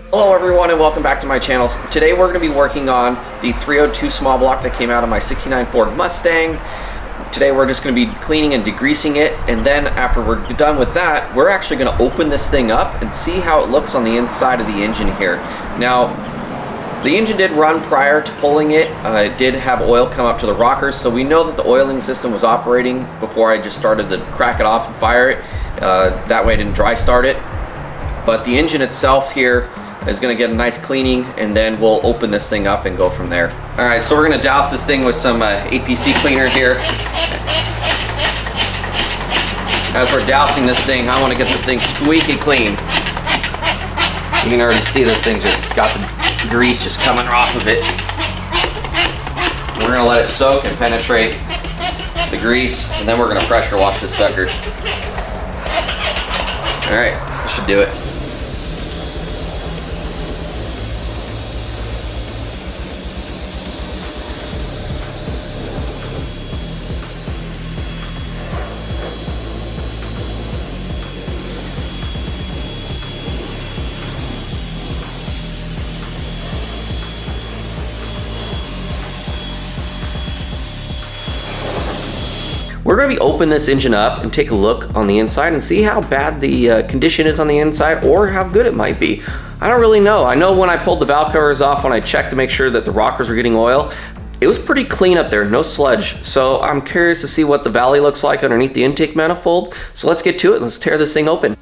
Hello everyone and welcome back to my channel. Today we're going to be working on the 302 small block that came out of my 69 Ford Mustang. Today we're just going to be cleaning and degreasing it, and then after we're done with that, we're actually going to open this thing up and see how it looks on the inside of the engine here. Now, the engine did run prior to pulling it. It did have oil come up to the rockers, so we know that the oiling system was operating before I just started to crack it off and fire it. That way I didn't dry start it. But the engine itself here is going to get a nice cleaning, and then we'll open this thing up and go from there. Alright, so we're going to douse this thing with some APC cleaner here. As we're dousing this thing, I want to get this thing squeaky clean. You can already see this thing just got the grease just coming off of it. We're going to let it soak and penetrate the grease, and then we're going to pressure wash this sucker. Alright, that should do it. We're going to be open this engine up and take a look on the inside and see how bad the condition is on the inside, or how good it might be. I don't really know. I know when I pulled the valve covers off, when I checked to make sure that the rockers were getting oil, it was pretty clean up there, no sludge. So I'm curious to see what the valley looks like underneath the intake manifold. So let's get to it. Let's tear this thing open.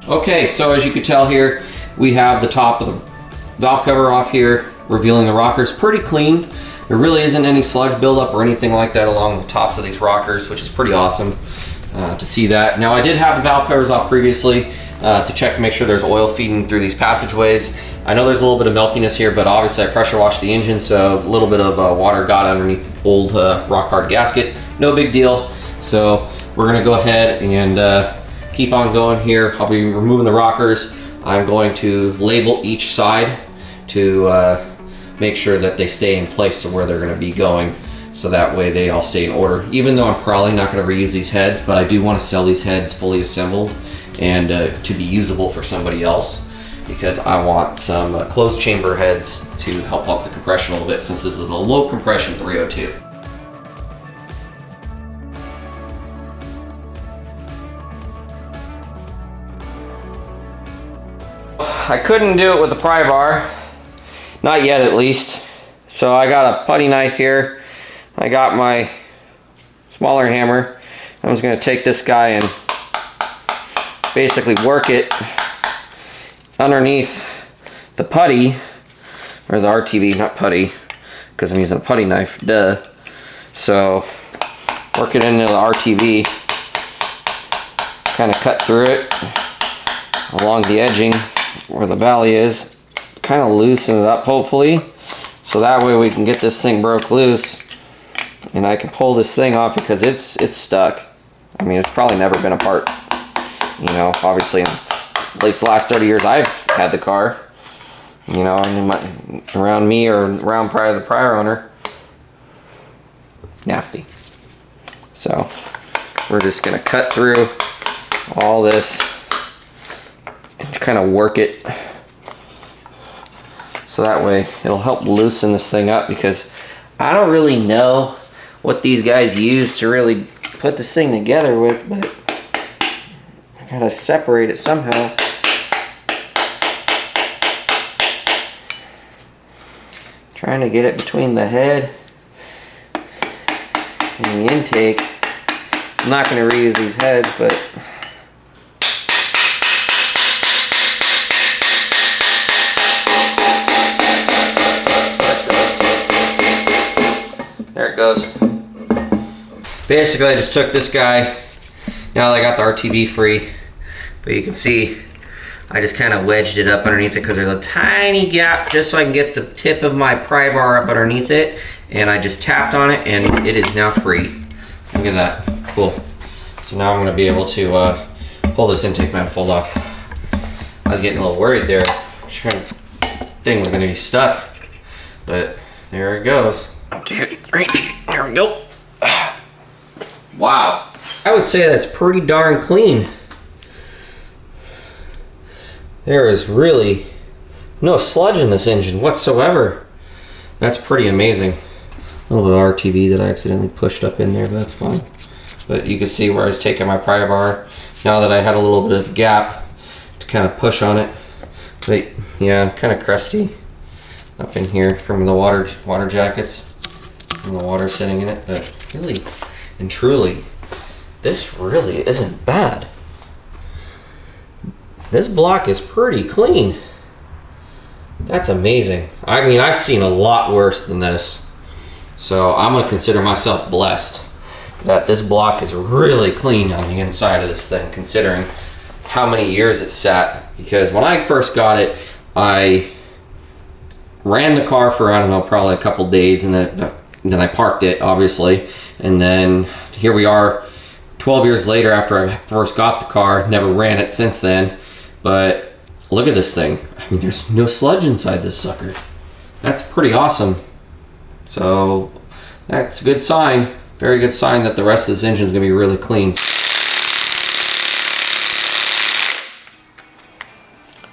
Okay, so as you can tell here, we have the top of the valve cover off here, revealing the rockers. Pretty clean. There really isn't any sludge buildup or anything like that along the tops of these rockers, which is pretty awesome to see that. Now, I did have the valve covers off previously to check to make sure there's oil feeding through these passageways. I know there's a little bit of milkiness here, but obviously I pressure washed the engine, so a little bit of water got underneath the old rock hard gasket. No big deal. So we're gonna go ahead and keep on going here. I'll be removing the rockers. I'm going to label each side to make sure that they stay in place to where they're going to be going, so that way they all stay in order. Even though I'm probably not going to reuse these heads, but I do want to sell these heads fully assembled and to be usable for somebody else, because I want some closed chamber heads to help up the compression a little bit, since this is a low compression 302. I couldn't do it with the pry bar, not yet at least. So I got a putty knife here. I got my smaller hammer. I'm just going to take this guy and basically work it underneath the putty, or the RTV, not putty, because I'm using a putty knife, duh. So work it into the RTV, kind of cut through it along the edging where the valley is, kind of loosen it up hopefully, so that way we can get this thing broke loose and I can pull this thing off, because it's stuck. I mean, it's probably never been apart, you know, obviously in at least the last 30 years I've had the car, you know, and around me or around the prior owner, nasty. So we're just gonna cut through all this and kind of work it, so that way it'll help loosen this thing up, because I don't really know what these guys use to really put this thing together with, but I gotta separate it somehow. Trying to get it between the head and the intake. I'm not going to reuse these heads, but there it goes. Basically, I just took this guy. Now that I got the RTV free, but you can see I just kind of wedged it up underneath it, because there's a tiny gap just so I can get the tip of my pry bar up underneath it, and I just tapped on it and it is now free. Look at that, cool. So So now I'm going to be able to pull this intake manifold off. I was getting a little worried there. Thing was going to be stuck, but there it goes. 1, 2, 3. There we go. Wow. I would say that's pretty darn clean. There is really no sludge in this engine whatsoever. That's pretty amazing. A little bit of RTB that I accidentally pushed up in there, but that's fine. But you can see where I was taking my pry bar. Now that I had a little bit of gap to kind of push on it. But yeah, kind of crusty up in here from the water jackets and the water sitting in it. But really and truly, this really isn't bad. This block is pretty clean. That's amazing. I mean, I've seen a lot worse than this. So I'm gonna consider myself blessed that this block is really clean on the inside of this thing, considering how many years it sat. Because when I first got it, I ran the car for, I don't know, probably a couple days, and then I parked it, obviously. And then here we are 12 years later after I first got the car. Never ran it since then. But look at this thing. I mean, there's no sludge inside this sucker. That's pretty awesome. So that's a good sign. Very good sign that the rest of this engine is going to be really clean.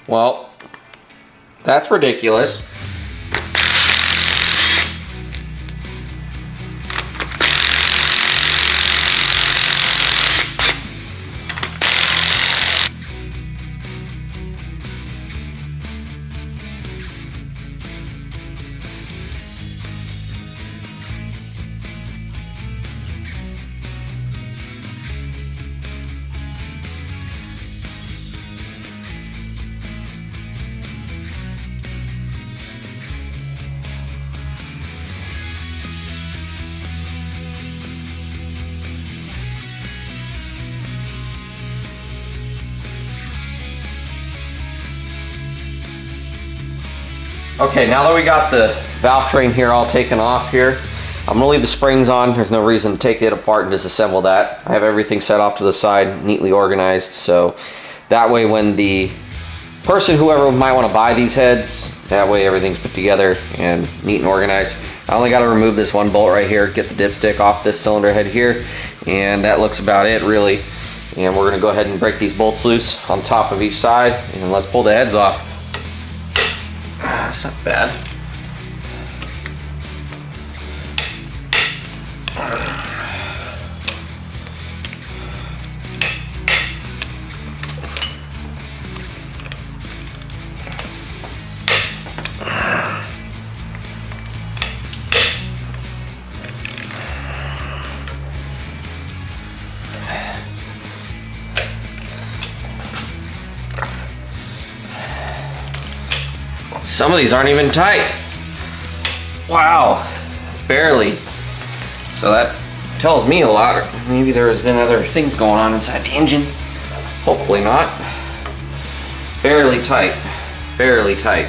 Well, that's ridiculous. Okay, now that we got the valve train here all taken off here, I'm gonna leave the springs on. There's no reason to take it apart and disassemble that. I have everything set off to the side, neatly organized, so that way when the person, whoever might want to buy these heads, that way everything's put together and neat and organized. I only got to remove this one bolt right here, get the dipstick off this cylinder head here, and that looks about it really. And we're gonna go ahead and break these bolts loose on top of each side, and let's pull the heads off. That's not bad. Some of these aren't even tight. Wow, barely. So that tells me a lot. Maybe there's been other things going on inside the engine. Hopefully not. Barely tight, barely tight.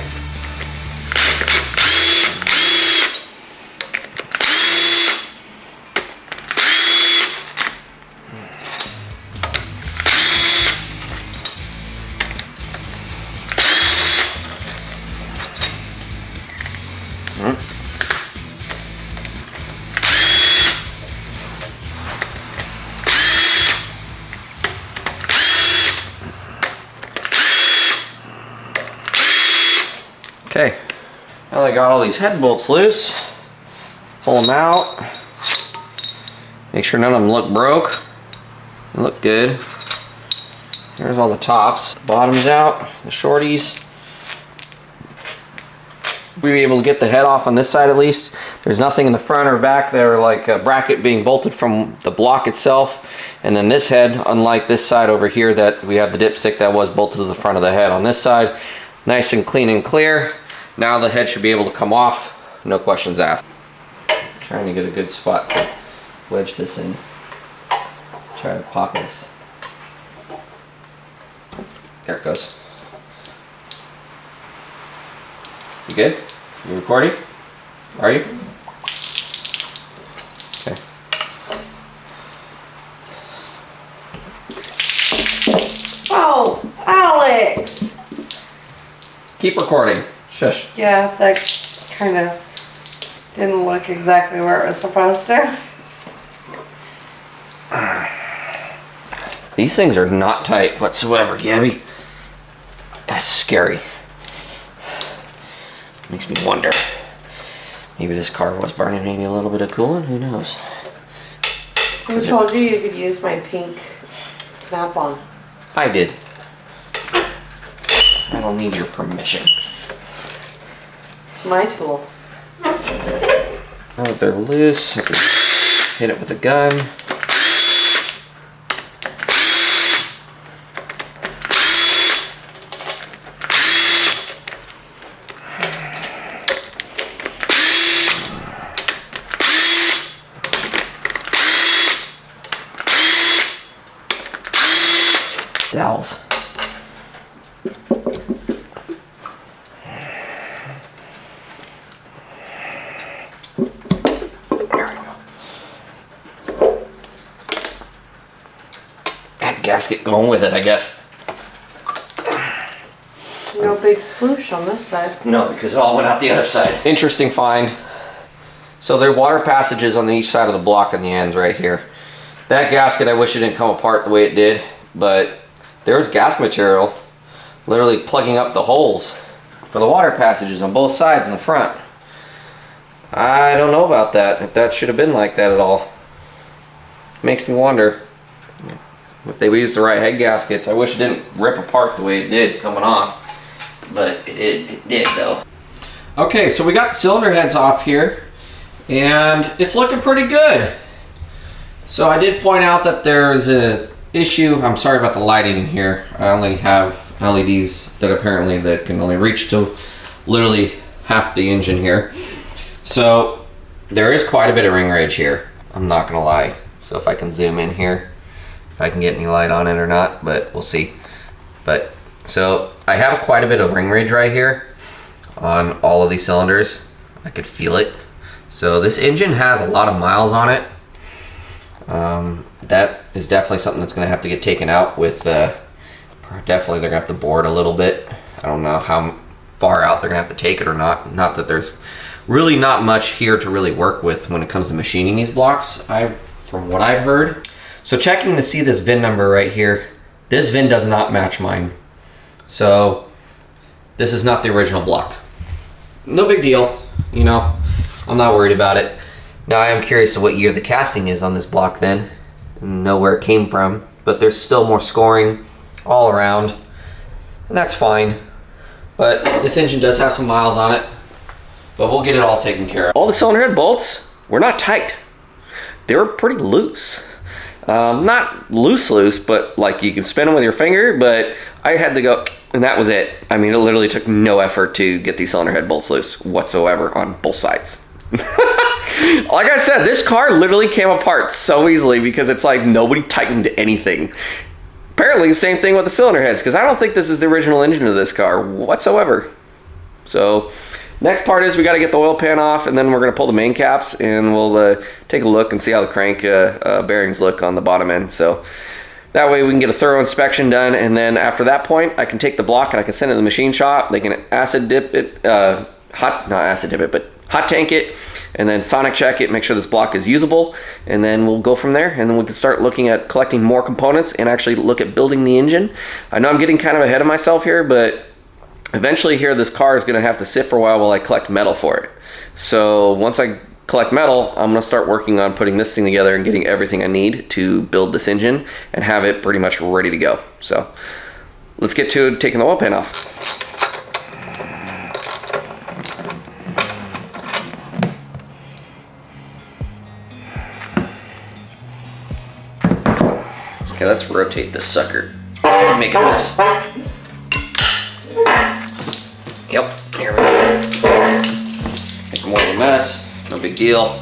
Okay, now that I got all these head bolts loose, pull them out, make sure none of them look broke, they look good. There's all the tops, the bottoms out, the shorties. We were able to get the head off on this side at least. There's nothing in the front or back there like a bracket being bolted from the block itself. And then this head, unlike this side over here that we have the dipstick that was bolted to the front of the head, on this side, nice and clean and clear. Now the head should be able to come off, no questions asked. Trying to get a good spot to wedge this in. Try to pop this. There it goes. You good? You recording? Are you? Okay. Keep recording. Shush. Yeah, that kind of didn't look exactly where it was supposed to. These things are not tight whatsoever, Gabby. That's scary. Makes me wonder. Maybe this car was burning maybe a little bit of coolant, who knows? Who told you you could use my pink snap-on? I did. I don't need your permission. It's my tool. Now that they're loose, I can hit it with a gun. Dowels. That gasket going with it, I guess. No big sploosh on this side. No, because it all went out the other side. Interesting find. So there are water passages on each side of the block on the ends right here. That gasket, I wish it didn't come apart the way it did, but there's gas material literally plugging up the holes for the water passages on both sides in the front. I don't know about that, if that should have been like that at all. Makes me wonder if they used the right head gaskets. I wish it didn't rip apart the way it did coming off, but it did though. Okay, so we got the cylinder heads off here and it's looking pretty good. So I did point out that there's a issue. I'm sorry about the lighting in here. I only have LEDs that apparently that can only reach to literally half the engine here. So there is quite a bit of ring rage here. I'm not gonna lie. So if I can zoom in here, if I can get any light on it or not, but we'll see. But so I have quite a bit of ring rage right here on all of these cylinders. I could feel it. So this engine has a lot of miles on it. That is definitely something that's going to have to get taken out with, definitely they're going to have to bore it a little bit. I don't know how far out they're going to have to take it or not. Not that there's really not much here to really work with when it comes to machining these blocks, from what I've heard. So checking to see this VIN number right here, this VIN does not match mine. So this is not the original block. No big deal, you know, I'm not worried about it. Now I am curious to what year the casting is on this block then, and know where it came from, but there's still more scoring all around, and that's fine. But this engine does have some miles on it, but we'll get it all taken care of. All the cylinder head bolts were not tight. They were pretty loose. Not loose, but like you can spin them with your finger, but I had to go, and that was it. I mean, it literally took no effort to get these cylinder head bolts loose whatsoever on both sides. Like I said, this car literally came apart so easily because it's like nobody tightened anything. Apparently the same thing with the cylinder heads, because I don't think this is the original engine of this car whatsoever. So next part is we got to get the oil pan off, and then we're going to pull the main caps, and we'll take a look and see how the crank bearings look on the bottom end. So that way we can get a thorough inspection done, and then after that point I can take the block and I can send it to the machine shop. They can acid dip it, hot tank it, and then sonic check it, make sure this block is usable, and then we'll go from there, and then we can start looking at collecting more components and actually look at building the engine. I know I'm getting kind of ahead of myself here, but eventually here this car is going to have to sit for a while I collect metal for it. So once I collect metal, I'm going to start working on putting this thing together and getting everything I need to build this engine and have it pretty much ready to go. So let's get to taking the oil pan off. Okay, let's rotate this sucker and make a mess. Yep, here we go. Make more of a mess, no big deal.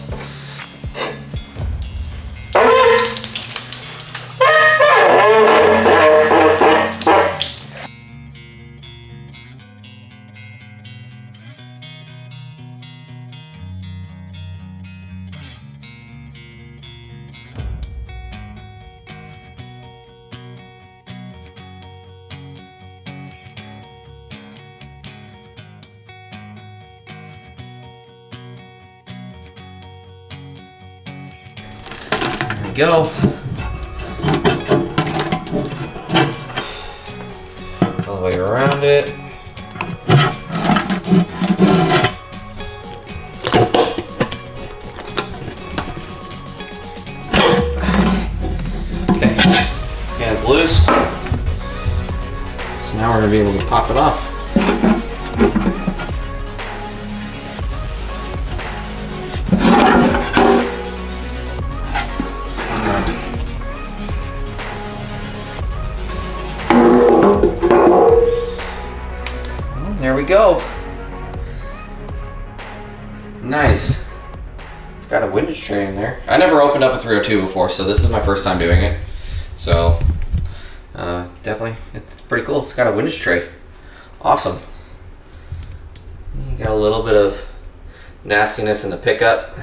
go. All the way around it. Okay, hands loose. So now we're gonna be able to pop it off. There we go. Nice. It's got a windage tray in there. I never opened up a 302 before, so this is my first time doing it. So, definitely, it's pretty cool. It's got a windage tray. Awesome. You got a little bit of nastiness in the pickup.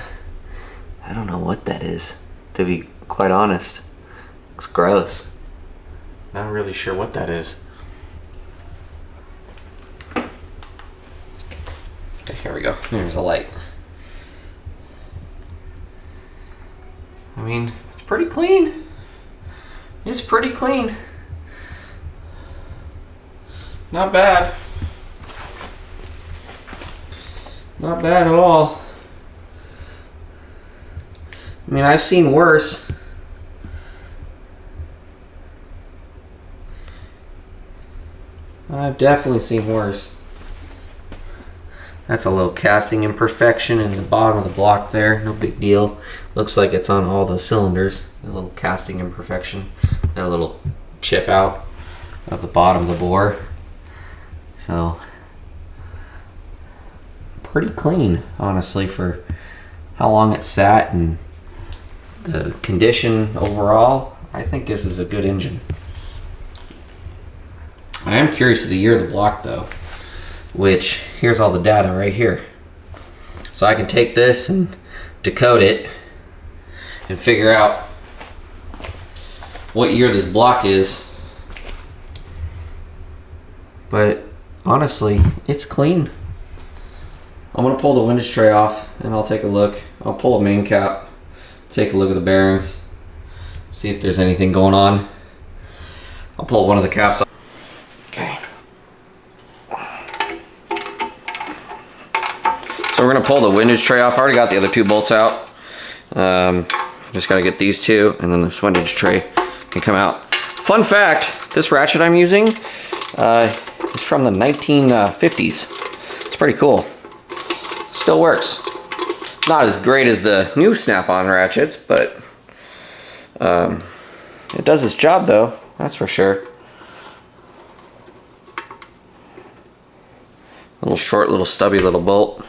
I don't know what that is, to be quite honest. Looks gross. Not really sure what that is. Okay, here we go. Here's a light. I mean, it's pretty clean. It's pretty clean. Not bad. Not bad at all. I mean, I've seen worse. I've definitely seen worse. That's a little casting imperfection in the bottom of the block there. No big deal. Looks like it's on all the cylinders. A little casting imperfection. And a little chip out of the bottom of the bore. So, pretty clean, honestly, for how long it sat and the condition overall. I think this is a good engine. I am curious of the year of the block though, which here's all the data right here. So I can take this and decode it and figure out what year this block is. But honestly, it's clean. I'm gonna pull the windage tray off and I'll take a look. I'll pull a main cap, take a look at the bearings, see if there's anything going on. I'll pull one of the caps off. Okay. So we're gonna pull the windage tray off. I already got the other two bolts out. Just gotta get these two and then this windage tray can come out. Fun fact, this ratchet I'm using is from the 1950s. It's pretty cool. Still works. Not as great as the new snap-on ratchets, but it does its job though, that's for sure. Little short, little stubby little bolt.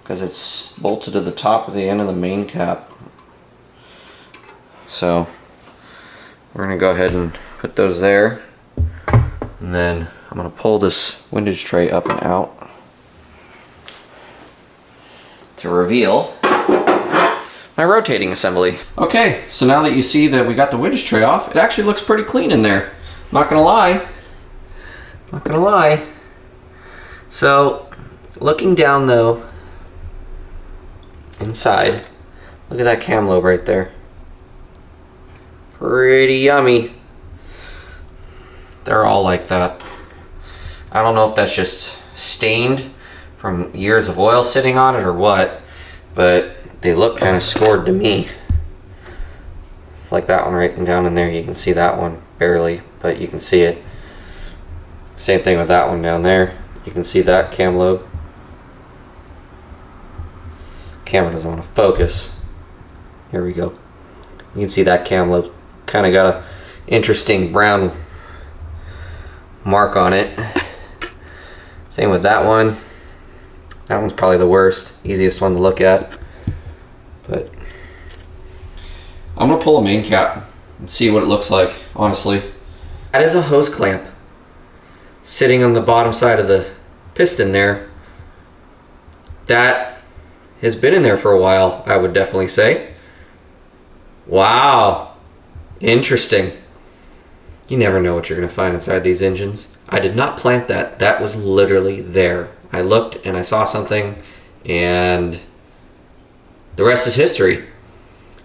Because it's bolted to the top of the end of the main cap. So we're gonna go ahead and put those there. And then I'm gonna pull this windage tray up and out to reveal my rotating assembly. Okay, so now that you see that we got the windage tray off, it actually looks pretty clean in there. Not gonna lie. Not gonna lie. So, looking down though, inside, look at that cam lobe right there. Pretty yummy. They're all like that. I don't know if that's just stained from years of oil sitting on it or what, but they look kind of scored to me. It's like that one right down in there. You can see that one barely, but you can see it. Same thing with that one down there. You can see that cam lobe. Camera doesn't want to focus. Here we go. You can see that cam lobe kind of got a interesting brown mark on it. Same with that one. That one's probably the worst, easiest one to look at. But I'm gonna pull a main cap and see what it looks like, honestly. That is a hose clamp sitting on the bottom side of the piston there. That has been in there for a while, I would definitely say. Wow, interesting. You never know what you're gonna find inside these engines. I did not plant that. That was literally there. I looked and I saw something and the rest is history.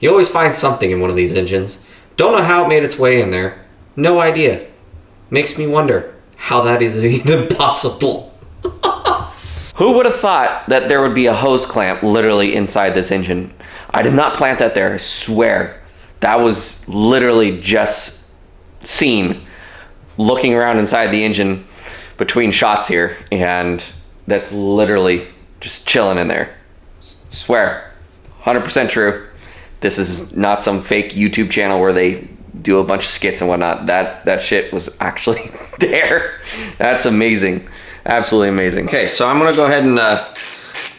You always find something in one of these engines. Don't know how it made its way in there. No idea. Makes me wonder how that is even possible. Who would have thought that there would be a hose clamp literally inside this engine? I did not plant that there, I swear. That was literally just seen looking around inside the engine between shots here, and that's literally just chilling in there. Swear, 100% true. This is not some fake YouTube channel where they do a bunch of skits and whatnot. That shit was actually there. That's amazing. Absolutely amazing. Okay, so I'm gonna go ahead and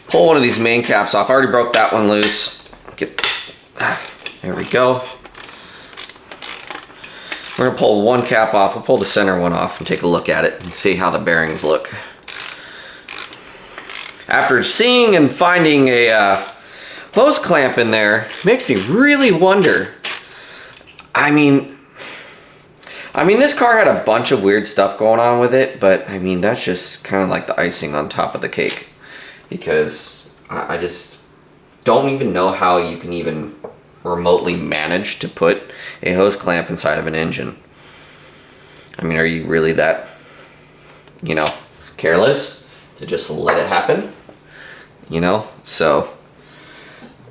pull one of these main caps off. I already broke that one loose. There we go. We're gonna pull one cap off. We'll pull the center one off and take a look at it and see how the bearings look. After seeing and finding a hose clamp in there, makes me really wonder. I mean, this car had a bunch of weird stuff going on with it, but I mean, that's just kind of like the icing on top of the cake, because I just don't even know how you can even remotely manage to put a hose clamp inside of an engine. I mean, are you really that, you know, careless to just let it happen? You know, so,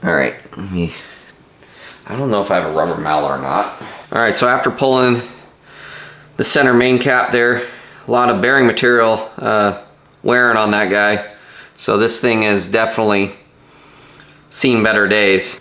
all right, I don't know if I have a rubber mallet or not. All right, so after pulling the center main cap there, a lot of bearing material wearing on that guy. So this thing has definitely seen better days.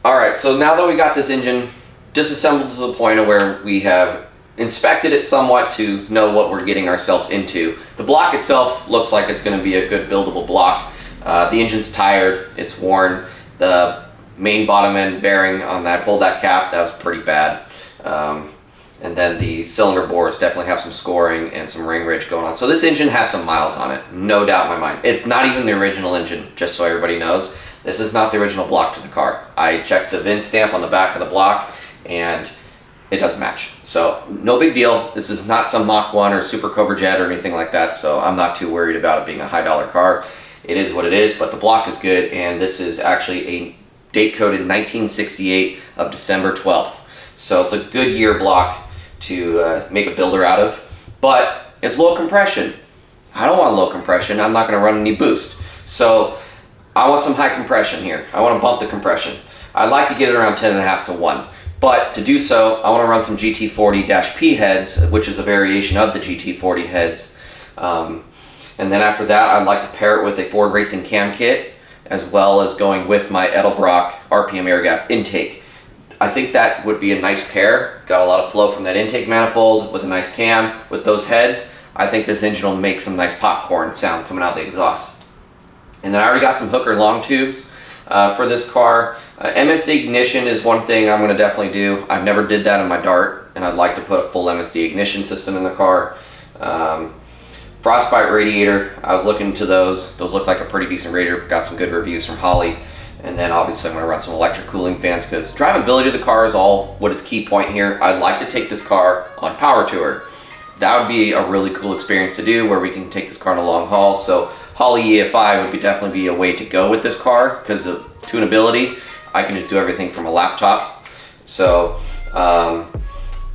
All right, so now that we got this engine disassembled to the point of where we have inspected it somewhat to know what we're getting ourselves into, the block itself looks like it's going to be a good buildable block. The engine's tired, it's worn. The main bottom end bearing on that, I pulled that cap, that was pretty bad. And then the cylinder bores definitely have some scoring and some ring ridge going on. So this engine has some miles on it, no doubt in my mind. It's not even the original engine, just so everybody knows. This is not the original block to the car. I checked the VIN stamp on the back of the block and it doesn't match. So no big deal. This is not some Mach 1 or Super Cobra Jet or anything like that. So I'm not too worried about it being a high dollar car. It is what it is, but the block is good. And this is actually a date coded 1968 of December 12th. So it's a good year block to make a builder out of, but it's low compression. I don't want low compression. I'm not going to run any boost. So I want some high compression here. I want to bump the compression. I'd like to get it around 10.5 to 1. But to do so, I want to run some GT40-P heads, which is a variation of the GT40 heads. And then after that, I'd like to pair it with a Ford Racing cam kit, as well as going with my Edelbrock RPM air gap intake. I think that would be a nice pair. Got a lot of flow from that intake manifold with a nice cam with those heads. I think this engine will make some nice popcorn sound coming out the exhaust. And then I already got some Hooker long tubes for this car. MSD ignition is one thing I'm going to definitely do. I've never did that in my Dart, and I'd like to put a full MSD ignition system in the car. Frostbite radiator, I was looking into those. Those look like a pretty decent radiator. Got some good reviews from Holly. And then obviously I'm going to run some electric cooling fans, because drivability of the car is all what is key point here. I'd like to take this car on power tour. That would be a really cool experience to do, where we can take this car on a long haul. So Holly EFI would definitely be a way to go with this car, because of tunability. I can just do everything from a laptop. So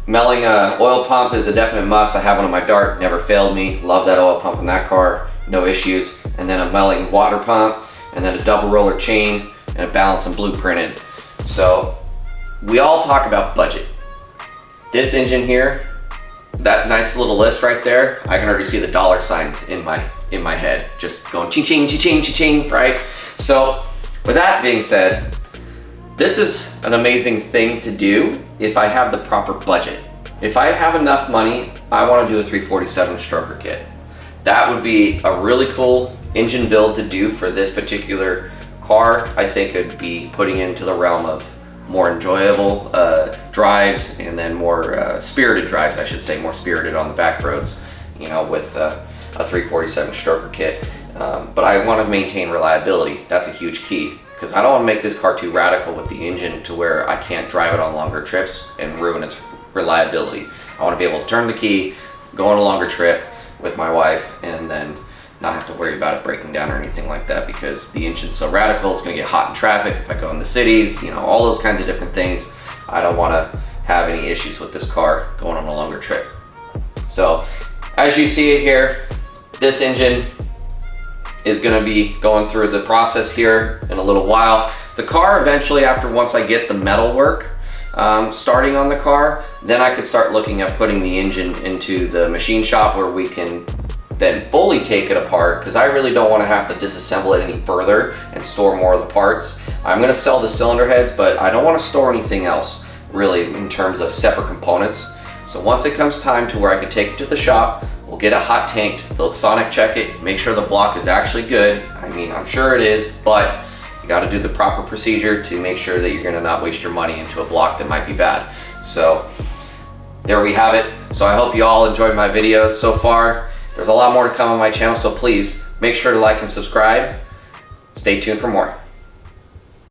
melling a oil pump is a definite must. I have one on my Dart, never failed me. Love that oil pump in that car, no issues. And then a melling water pump, and then a double roller chain, and a balance and blueprinted. So we all talk about budget. This engine here, that nice little list right there, I can already see the dollar signs in my head, just going ching-ching, ching-ching, ching-ching, right? So with that being said, this is an amazing thing to do if I have the proper budget. If I have enough money, I want to do a 347 stroker kit. That would be a really cool engine build to do for this particular car. I think it would be putting into the realm of more enjoyable drives, and then more spirited drives, I should say, more spirited on the back roads, you know, with a 347 stroker kit. But I want to maintain reliability. That's a huge key, because I don't want to make this car too radical with the engine to where I can't drive it on longer trips and ruin its reliability. I want to be able to turn the key, go on a longer trip with my wife, and then not have to worry about it breaking down or anything like that, because the engine's so radical, it's gonna get hot in traffic if I go in the cities, you know, all those kinds of different things. I don't wanna have any issues with this car going on a longer trip. So, as you see it here, this engine is gonna be going through the process here in a little while. The car eventually, once I get the metal work starting on the car, then I could start looking at putting the engine into the machine shop where we can then fully take it apart, because I really don't want to have to disassemble it any further and store more of the parts. I'm going to sell the cylinder heads, but I don't want to store anything else really in terms of separate components. So once it comes time to where I could take it to the shop, we'll get a hot tank, they'll sonic check it, make sure the block is actually good. I mean, I'm sure it is, but you got to do the proper procedure to make sure that you're going to not waste your money into a block that might be bad. So there we have it. So I hope you all enjoyed my videos so far. There's a lot more to come on my channel, so please make sure to like and subscribe. Stay tuned for more.